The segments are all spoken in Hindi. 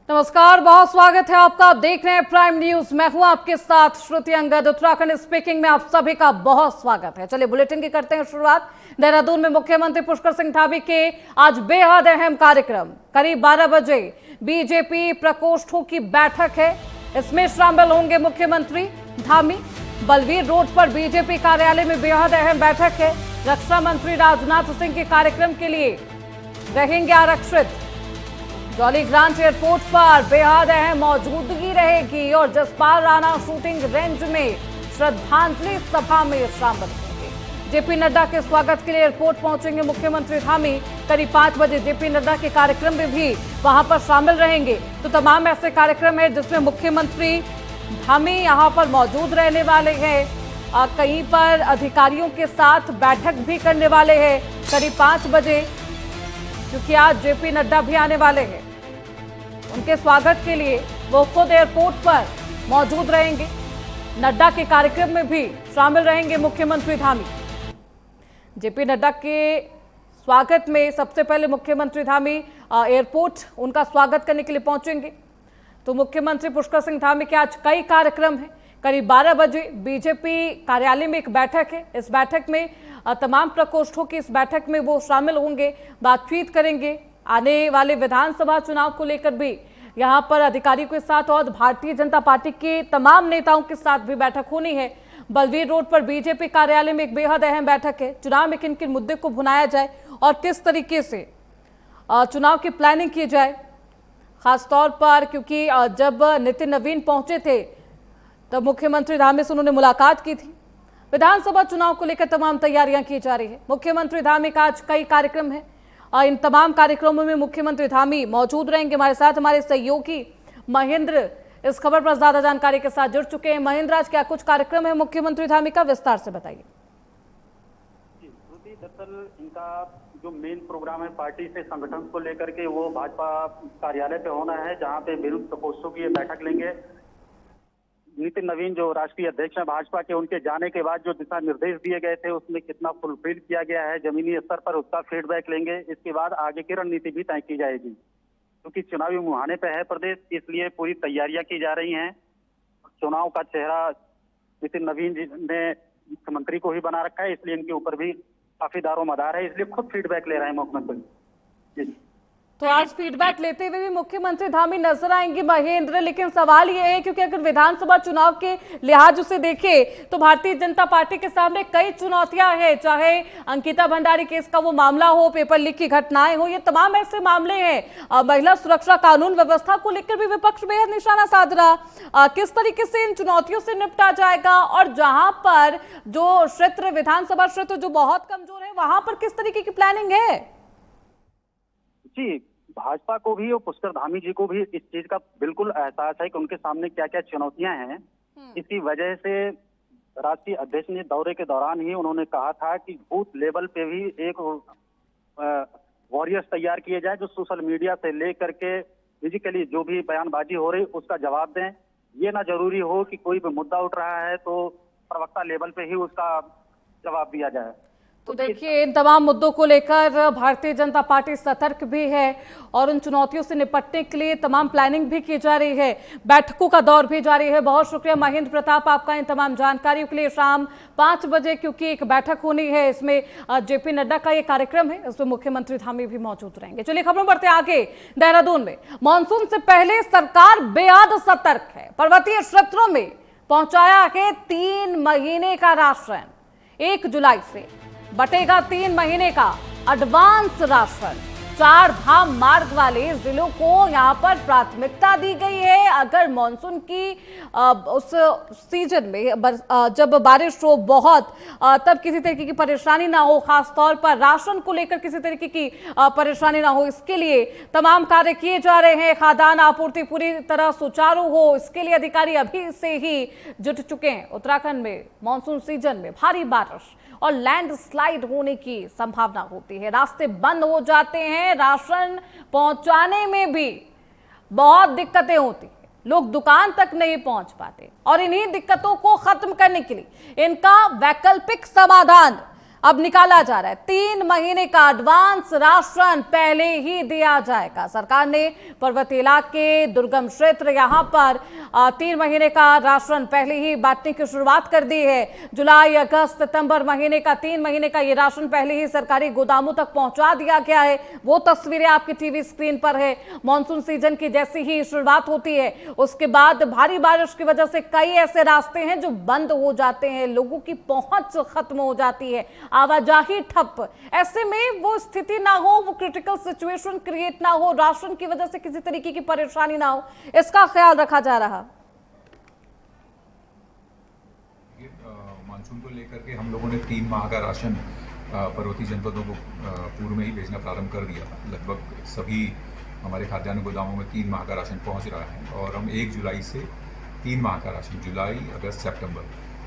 नमस्कार, बहुत स्वागत है आपका। आप देख रहे हैं प्राइम न्यूज। मैं हूं आपके साथ श्रुति अंगद। उत्तराखंड स्पीकिंग में आप सभी का बहुत स्वागत है। चलिए बुलेटिन की करते हैं शुरुआत। देहरादून में मुख्यमंत्री पुष्कर सिंह धामी के आज बेहद अहम कार्यक्रम। करीब 12 बजे बीजेपी प्रकोष्ठों की बैठक है, इसमें शामिल होंगे मुख्यमंत्री धामी। बलवीर रोड पर बीजेपी कार्यालय में बेहद अहम बैठक है। रक्षा मंत्री राजनाथ सिंह के कार्यक्रम के लिए रहेंगे आरक्षित। जौलीग्रांट एयरपोर्ट पर बेहद अहम मौजूदगी रहेगी और जसपाल राणा शूटिंग रेंज में श्रद्धांजलि सभा में शामिल होंगे। जेपी नड्डा के स्वागत के लिए एयरपोर्ट पहुंचेंगे मुख्यमंत्री धामी। करीब 5 बजे जेपी नड्डा के कार्यक्रम में भी वहां पर शामिल रहेंगे। तो तमाम ऐसे कार्यक्रम है जिसमें मुख्यमंत्री धामी यहां पर मौजूद रहने वाले हैं। कहीं पर अधिकारियों के साथ बैठक भी करने वाले हैं करीब 5 बजे, क्योंकि आज जेपी नड्डा भी आने वाले हैं। उनके स्वागत के लिए वो खुद एयरपोर्ट पर मौजूद रहेंगे। नड्डा के कार्यक्रम में भी शामिल रहेंगे मुख्यमंत्री धामी। जेपी नड्डा के स्वागत में सबसे पहले मुख्यमंत्री धामी एयरपोर्ट उनका स्वागत करने के लिए पहुंचेंगे। तो मुख्यमंत्री पुष्कर सिंह धामी के आज कई कार्यक्रम हैं। करीब 12 बजे बीजेपी कार्यालय में एक बैठक है। इस बैठक में तमाम प्रकोष्ठों की इस बैठक में वो शामिल होंगे, बातचीत करेंगे। आने वाले विधानसभा चुनाव को लेकर भी यहां पर अधिकारियों के साथ और भारतीय जनता पार्टी के तमाम नेताओं के साथ भी बैठक होनी है। बलवीर रोड पर बीजेपी कार्यालय में एक बेहद अहम बैठक है। चुनाव में किन किन मुद्दे को भुनाया जाए और किस तरीके से चुनाव की प्लानिंग की जाए, खासतौर पर क्योंकि जब नितिन नवीन पहुंचे थे तब मुख्यमंत्री धामी से उन्होंने मुलाकात की थी। विधानसभा चुनाव को लेकर तमाम तैयारियां की जा रही है। मुख्यमंत्री धामी का आज कई कार्यक्रम है और इन तमाम कार्यक्रमों में मुख्यमंत्री धामी मौजूद रहेंगे। हमारे साथ हमारे सहयोगी महेंद्र इस खबर पर ज्यादा जानकारी के साथ जुड़ चुके हैं। महेंद्र, आज क्या कुछ कार्यक्रम है मुख्यमंत्री धामी का, विस्तार से बताइए। दरअसल इनका जो मेन प्रोग्राम है पार्टी से संगठन को लेकर के, वो भाजपा कार्यालय पे होना है, जहाँ पे विभिन्न प्रकोष्ठों की बैठक लेंगे। नितिन नवीन जो राष्ट्रीय अध्यक्ष हैं भाजपा के, उनके जाने के बाद जो दिशा निर्देश दिए गए थे उसमें कितना फुलफिल किया गया है जमीनी स्तर पर, उसका फीडबैक लेंगे। इसके बाद आगे की रणनीति भी तय की जाएगी। क्योंकि चुनावी मुहाने पे है प्रदेश, इसलिए पूरी तैयारियां की जा रही हैं। चुनाव का चेहरा नितिन नवीन जी ने मुख्यमंत्री को ही बना रखा है, इसलिए इनके ऊपर भी काफी दारोमदार है, इसलिए खुद फीडबैक ले रहे हैं मुख्यमंत्री जी। तो आज फीडबैक लेते हुए भी मुख्यमंत्री धामी नजर आएंगे महेंद्र। लेकिन सवाल ये है, क्योंकि अगर विधानसभा चुनाव के लिहाज से देखें तो भारतीय जनता पार्टी के सामने कई चुनौतियां हैं, चाहे अंकिता भंडारी केस का वो मामला हो, पेपर लीक की घटनाएं हो, ये तमाम ऐसे मामले हैं। महिला सुरक्षा कानून व्यवस्था को लेकर भी विपक्ष बेहद निशाना साध रहा। किस तरीके से इन चुनौतियों से निपटा जाएगा और जहां पर जो क्षेत्र विधानसभा क्षेत्र जो बहुत कमजोर है, वहां पर किस तरीके की प्लानिंग है? जी, भाजपा को भी और पुष्कर धामी जी को भी इस चीज का बिल्कुल एहसास है कि उनके सामने क्या क्या चुनौतियां हैं। इसी वजह से राष्ट्रीय अध्यक्ष ने दौरे के दौरान ही उन्होंने कहा था कि बूथ लेवल पे भी एक वॉरियर्स तैयार किए जाए, जो सोशल मीडिया से लेकर के फिजिकली जो भी बयानबाजी हो रही उसका जवाब दें। ये ना जरूरी हो कि कोई भी मुद्दा उठ रहा है तो प्रवक्ता लेवल पे ही उसका जवाब दिया जाए। तो देखिए, इन तमाम मुद्दों को लेकर भारतीय जनता पार्टी सतर्क भी है और उन चुनौतियों से निपटने के लिए तमाम प्लानिंग भी की जा रही है। बैठकों का दौर भी जारी है। बहुत शुक्रिया महेंद्र प्रताप आपका इन तमाम जानकारियों के लिए। शाम 5 बजे क्योंकि एक बैठक होनी है, इसमें जेपी नड्डा का ये कार्यक्रम है, इसमें मुख्यमंत्री धामी भी मौजूद रहेंगे। चलिए खबरों बढ़ते आगे। देहरादून में मानसून से पहले सरकार बेहद सतर्क है। पर्वतीय क्षेत्रों में पहुंचाया है 3 महीने का राशन। 1 जुलाई से बटेगा 3 महीने का एडवांस राशन। 4 धाम मार्ग वाले जिलों को यहां पर प्राथमिकता दी गई है। अगर मानसून की उस सीजन में जब बारिश हो बहुत, तब किसी तरीके की परेशानी ना हो, खासतौर पर राशन को लेकर किसी तरीके की परेशानी ना हो, इसके लिए तमाम कार्य किए जा रहे हैं। खाद्यान्न आपूर्ति पूरी तरह सुचारू हो, इसके लिए अधिकारी अभी से ही जुट चुके हैं। उत्तराखंड में मानसून सीजन में भारी बारिश और लैंडस्लाइड होने की संभावना होती है। रास्ते बंद हो जाते हैं, राशन पहुंचाने में भी बहुत दिक्कतें होती हैं, लोग दुकान तक नहीं पहुंच पाते और इन्हीं दिक्कतों को खत्म करने के लिए इनका वैकल्पिक समाधान अब निकाला जा रहा है। 3 महीने का एडवांस राशन पहले ही दिया जाएगा। सरकार ने पर्वतीय इलाके, दुर्गम क्षेत्र, यहां पर 3 महीने का राशन पहले ही बांटने की शुरुआत कर दी है। जुलाई, अगस्त, सितंबर महीने का 3 महीने का ये राशन पहले ही सरकारी गोदामों तक पहुंचा दिया गया है। वो तस्वीरें आपकी टीवी स्क्रीन पर है। मानसून सीजन की जैसी ही शुरुआत होती है, उसके बाद भारी बारिश की वजह से कई ऐसे रास्ते हैं जो बंद हो जाते हैं, लोगों की पहुंच खत्म हो जाती है, आवाजाही ठप। ऐसे में वो स्थिति ना हो, वो क्रिटिकल सिचुएशन क्रिएट ना हो, राशन की वजह से किसी तरीके की परेशानी ना हो, इसका ख्याल रखा जा रहा। मानसून को लेकर के हम लोगों ने 3 माह का राशन पर्वतीय जनपदों को पूर्व में ही भेजना प्रारंभ कर दिया। लगभग सभी हमारे खाद्यान्न गोदामों में 3 माह का राशन पहुंच रहा है और हम 1 जुलाई से 3 माह का राशन, जुलाई, अगस्त, सितंबर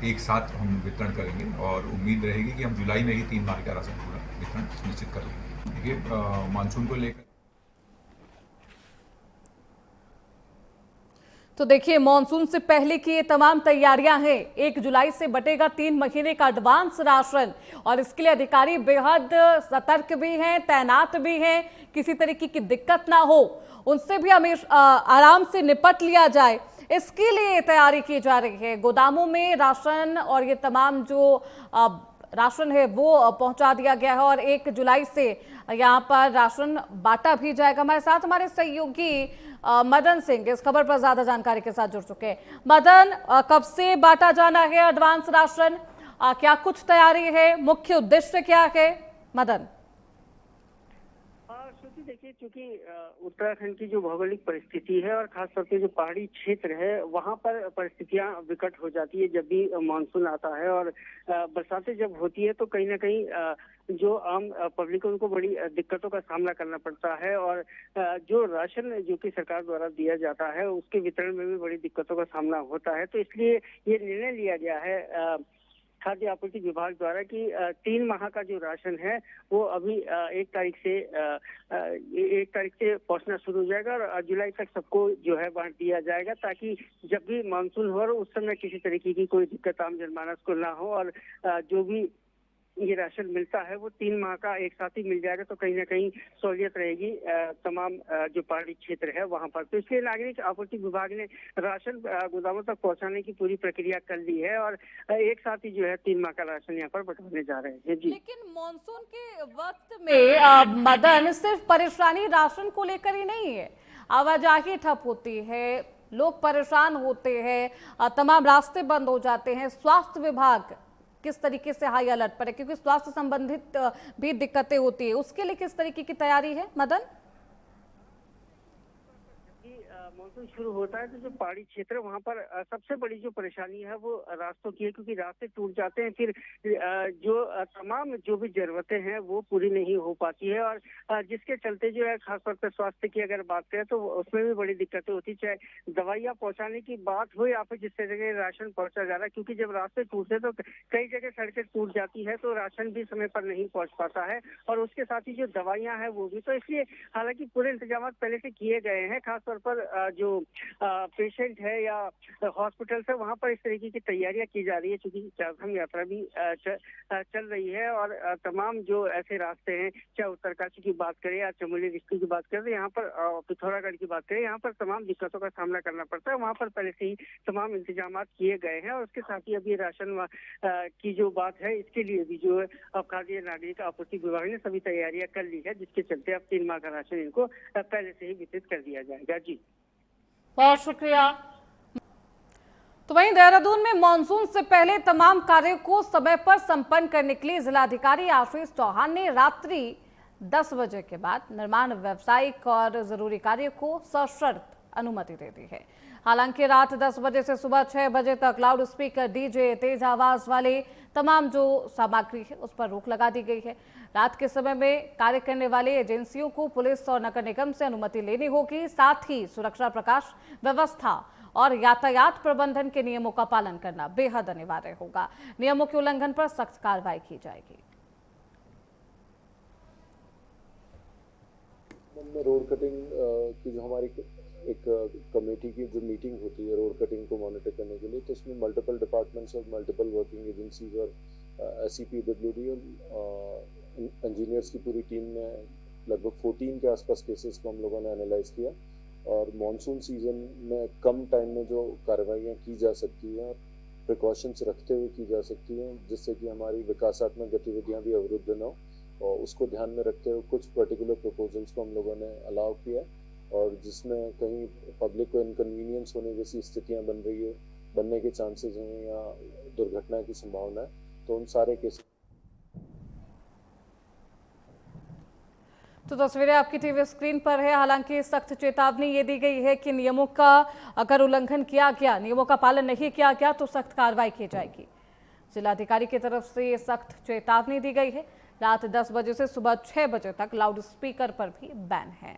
एक साथ हम वितरण करेंगे और उम्मीद रहेगी कि हम जुलाई में ही 3 माह का राशन पूरा वितरण सुनिश्चित कर लेंगे। देखिए, मानसून को लेकर तो देखिए, मानसून से पहले की ये तमाम तैयारियां हैं। 1 जुलाई से बटेगा 3 महीने का एडवांस राशन और इसके लिए अधिकारी बेहद सतर्क भी हैं, तैनात भी हैं। किसी तरीके की दिक्कत ना हो, उनसे भी हमेशा आराम से निपट लिया जाए, इसके लिए तैयारी की जा रही है। गोदामों में राशन और ये तमाम जो राशन है वो पहुंचा दिया गया है और 1 जुलाई से यहाँ पर राशन बांटा भी जाएगा। हमारे साथ हमारे सहयोगी मदन सिंह इस खबर पर ज्यादा जानकारी के साथ जुड़ चुके हैं। मदन, कब से बांटा जाना है एडवांस राशन? क्या कुछ तैयारी है? मुख्य उद्देश्य क्या है? मदन। श्रुति, देखिए, क्योंकि उत्तराखंड की जो भौगोलिक परिस्थिति है और खासतौर पे जो पहाड़ी क्षेत्र है, वहां पर परिस्थितियां विकट हो जाती है जब भी मानसून आता है। और बरसातें जब होती है तो कहीं ना कहीं जो आम पब्लिक है उनको बड़ी दिक्कतों का सामना करना पड़ता है और जो राशन जो कि सरकार द्वारा दिया जाता है उसके वितरण में भी बड़ी दिक्कतों का सामना होता है। तो इसलिए ये निर्णय लिया गया है खाद्य आपूर्ति विभाग द्वारा कि 3 माह का जो राशन है वो अभी 1 तारीख से पहुंचना शुरू हो जाएगा और जुलाई तक सबको जो है बांट दिया जाएगा, ताकि जब भी मानसून हो उस समय किसी तरीके की कोई दिक्कत आम जनमानस को ना हो और जो भी ये राशन मिलता है वो 3 माह का एक साथ ही मिल जाएगा। तो कहीं ना कहीं सहूलियत रहेगी तमाम जो पहाड़ी क्षेत्र है वहां पर। तो इसलिए नागरिक आपूर्ति विभाग ने राशन गोदामों तक पहुंचाने की पूरी प्रक्रिया कर ली है और एक साथ ही जो है 3 माह का राशन यहाँ पर बंटवाने जा रहे हैं। जी, लेकिन मानसून के वक्त में मदन, सिर्फ परेशानी राशन को लेकर ही नहीं है, आवाजाही ठप होती है, लोग परेशान होते हैं, तमाम रास्ते बंद हो जाते हैं। स्वास्थ्य विभाग किस तरीके से हाई अलर्ट पर है, क्योंकि स्वास्थ्य संबंधित भी दिक्कतें होती है, उसके लिए किस तरीके की तैयारी है मदन? मानसून शुरू होता है तो जो पहाड़ी क्षेत्र है वहाँ पर सबसे बड़ी जो परेशानी है वो रास्तों की है, क्योंकि रास्ते टूट जाते हैं, फिर जो तमाम जो भी जरूरतें हैं वो पूरी नहीं हो पाती है और जिसके चलते जो है खासतौर पर स्वास्थ्य की अगर बात करें तो उसमें भी बड़ी दिक्कतें होती, चाहे दवाइयाँ पहुँचाने की बात हो या फिर जिस तरह राशन पहुँचा जा रहा है। क्योंकि जब रास्ते टूटते तो कई जगह सड़कें टूट जाती है तो राशन भी समय पर नहीं पहुँच पाता है और उसके साथ ही जो दवाइयाँ हैं वो भी। तो इसलिए हालांकि पूरे इंतजाम पहले से किए गए हैं, खासतौर पर जो पेशेंट है या हॉस्पिटल है वहाँ पर इस तरीके की तैयारियां की जा रही है, क्योंकि चारधाम यात्रा भी चल रही है और तमाम जो ऐसे रास्ते हैं, चाहे उत्तरकाशी की बात करें या चमोली डिस्ट्रिक्ट की बात करें, यहाँ पर पिथौरागढ़ की बात करें, यहाँ पर तमाम दिक्कतों का सामना करना पड़ता है। वहाँ पर पहले से ही तमाम इंतजाम किए गए हैं और उसके साथ ही अभी राशन की जो बात है इसके लिए भी जो है अब खाद्य नागरिक आपूर्ति विभाग ने सभी तैयारियां कर ली है, जिसके चलते अब 3 माह का राशन इनको पहले से ही वितरित कर दिया जाएगा। जी, बहुत शुक्रिया। तो वहीं देहरादून में मानसून से पहले तमाम कार्यों को समय पर संपन्न करने के लिए जिलाधिकारी आशीष चौहान ने रात्रि 10 बजे के बाद निर्माण, व्यावसायिक और जरूरी कार्यों को सशर्त अनुमति दे दी है। हालांकि रात 10 बजे से सुबह 6 बजे तक लाउड स्पीकर, डीजे, तेज आवाज वाले तमाम जो सामग्री है उस पर रोक लगा दी गई है। रात के समय में कार्य करने वाले एजेंसियों को पुलिस और नगर निगम से अनुमति लेनी होगी। साथ ही सुरक्षा, प्रकाश व्यवस्था और यातायात प्रबंधन के नियमों का पालन करना बेहद अनिवार्य होगा। नियमों के उल्लंघन पर सख्त कार्रवाई की जाएगी। रोड कटिंग की जो हमारी एक कमेटी की जो मीटिंग होती है रोड कटिंग को मॉनिटर करने के लिए, तो उसमें मल्टीपल डिपार्टमेंट्स और मल्टीपल वर्किंग एजेंसीज और SCPWD और इंजीनियर्स की पूरी टीम ने लगभग 14 के आसपास केसेस को हम लोगों ने एनालाइज किया और मॉनसून सीजन में कम टाइम में जो कार्रवाइयाँ की जा सकती हैं और प्रिकॉशंस रखते हुए की जा सकती हैं जिससे कि हमारी विकासात्मक गतिविधियाँ भी अवरुद्ध न हो, और उसको ध्यान में रखते हुए कुछ पर्टिकुलर प्रपोजल्स को हम लोगों ने अलाउ किया और जिसमें कहीं पब्लिक को इनकन्वीनियंस होने जैसी स्थितियाँ बनने के चांसेस हैं या दुर्घटना की संभावना है, तो उन सारे केसेस। तो तस्वीरें आपकी टीवी स्क्रीन पर है। हालांकि सख्त चेतावनी ये दी गई है कि नियमों का अगर उल्लंघन किया गया, नियमों का पालन नहीं किया गया तो सख्त कार्रवाई की जाएगी। जिलाधिकारी की तरफ से सख्त चेतावनी दी गई है। रात 10 बजे से सुबह 6 बजे तक लाउड स्पीकर पर भी बैन है।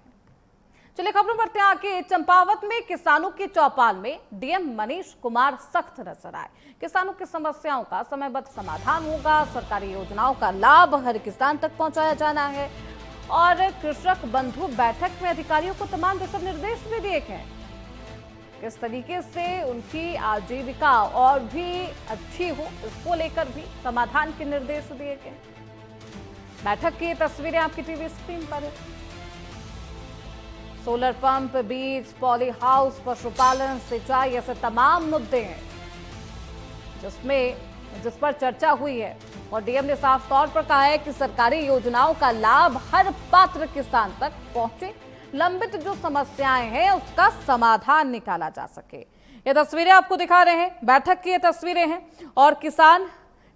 चलिए खबरों बढ़ते हैं आगे। चंपावत में किसानों की चौपाल में डीएम मनीष कुमार सख्त नजर आए। किसानों की समस्याओं का समयबद्ध समाधान होगा, सरकारी योजनाओं का लाभ हर किसान तक पहुंचाया जाना है और कृषक बंधु बैठक में अधिकारियों को तमाम दिशा निर्देश भी दिए गए। किस तरीके से उनकी आजीविका और भी अच्छी हो, इसको लेकर भी समाधान के निर्देश दिए गए। बैठक की तस्वीरें आपकी टीवी स्क्रीन पर है। सोलर पंप, बीज, पॉली हाउस, पशुपालन, सिंचाई, ऐसे तमाम मुद्दे हैं जिस पर चर्चा हुई है और डीएम ने साफ तौर पर कहा है कि सरकारी योजनाओं का लाभ हर पात्र किसान तक पहुंचे, लंबित जो समस्याएं हैं उसका समाधान निकाला जा सके। ये तस्वीरें आपको दिखा रहे हैं, बैठक की ये तस्वीरें हैं और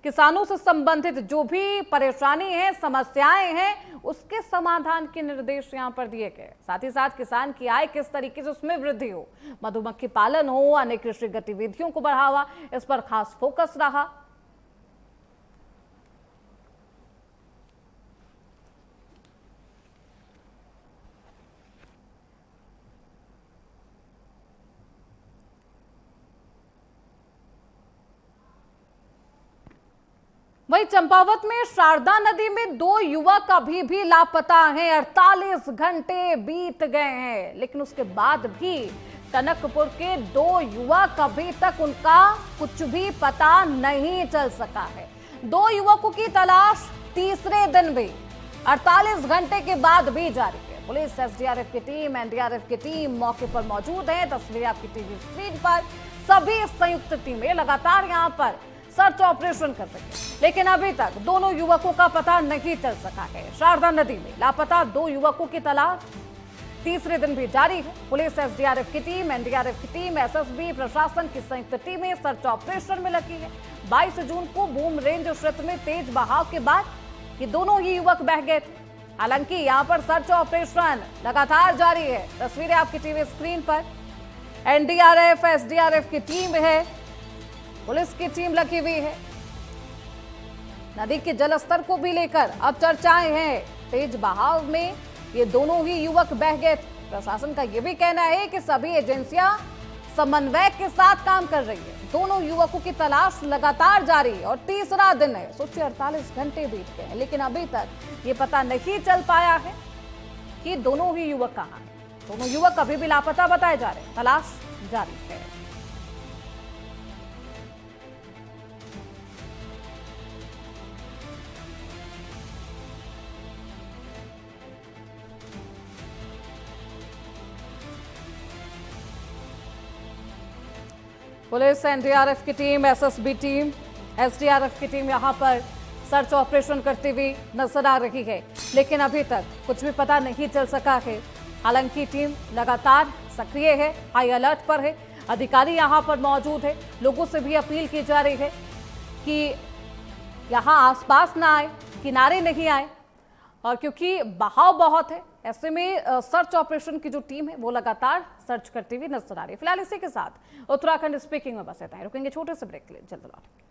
किसानों से संबंधित जो भी परेशानी है, समस्याएं हैं, उसके समाधान के निर्देश यहां पर दिए गए। साथ ही साथ किसान की आय किस तरीके से उसमें वृद्धि हो, मधुमक्खी पालन हो, अन्य कृषि गतिविधियों को बढ़ावा, इस पर खास फोकस रहा। वहीं चंपावत में शारदा नदी में 2 युवक अभी भी लापता हैं। 48 घंटे बीत गए हैं, लेकिन उसके बाद भी टनकपुर के 2 युवक अभी तक उनका कुछ भी पता नहीं चल सका है। 2 युवकों की तलाश तीसरे दिन भी 48 घंटे के बाद भी जारी है। पुलिस, एसडीआरएफ की टीम, एनडीआरएफ की टीम मौके पर मौजूद है। तस्वीरें आपकी टीवी स्क्रीन पर। सभी संयुक्त टीमें लगातार यहां पर सर्च ऑपरेशन कर रही है, लेकिन अभी तक दोनों युवकों का पता नहीं चल सका है। शारदा नदी में लापता 2 युवकों की तलाश तीसरे दिन भी जारी है। पुलिस, एसडीआरएफ की टीम, एनडीआरएफ की टीम, एसएसबी, प्रशासन की संयुक्त टीमें सर्च ऑपरेशन में लगी है। 22 जून को बूम रेंज क्षेत्र में तेज बहाव के बाद ये दोनों ही युवक बह गए थे। हालांकि यहाँ पर सर्च ऑपरेशन लगातार जारी है। तस्वीरें आपकी टीवी स्क्रीन पर। एनडीआरएफ, एसडीआरएफ की टीम है, पुलिस की टीम लगी हुई है। नदी के जलस्तर को भी लेकर अब चर्चाएं हैं। तेज बहाव में ये दोनों ही युवक बह गए थे। प्रशासन का यह भी कहना है कि सभी एजेंसियां समन्वय के साथ काम कर रही है। दोनों युवकों की तलाश लगातार जारी है और तीसरा दिन है। सोचिए 48 घंटे बीत गए हैं, लेकिन अभी तक ये पता नहीं चल पाया है कि दोनों ही युवक कहां हैं। दोनों युवक अभी भी लापता बताए जा रहे हैं। तलाश जारी है। पुलिस, एनडीआरएफ की टीम, एसएसबी टीम, एसडीआरएफ की टीम यहां पर सर्च ऑपरेशन करती हुई नजर आ रही है, लेकिन अभी तक कुछ भी पता नहीं चल सका है। हालांकि टीम लगातार सक्रिय है, हाई अलर्ट पर है। अधिकारी यहां पर मौजूद है। लोगों से भी अपील की जा रही है कि यहां आसपास ना आए, किनारे नहीं आए, और क्योंकि बहाव बहुत है, ऐसे में सर्च ऑपरेशन की जो टीम है वो लगातार सर्च करती हुई नजर आ रही है। फिलहाल इसी के साथ उत्तराखंड स्पीकिंग में बस इतना ही। रुकेंगे छोटे से ब्रेक के लिए, जल्द लौटेंगे।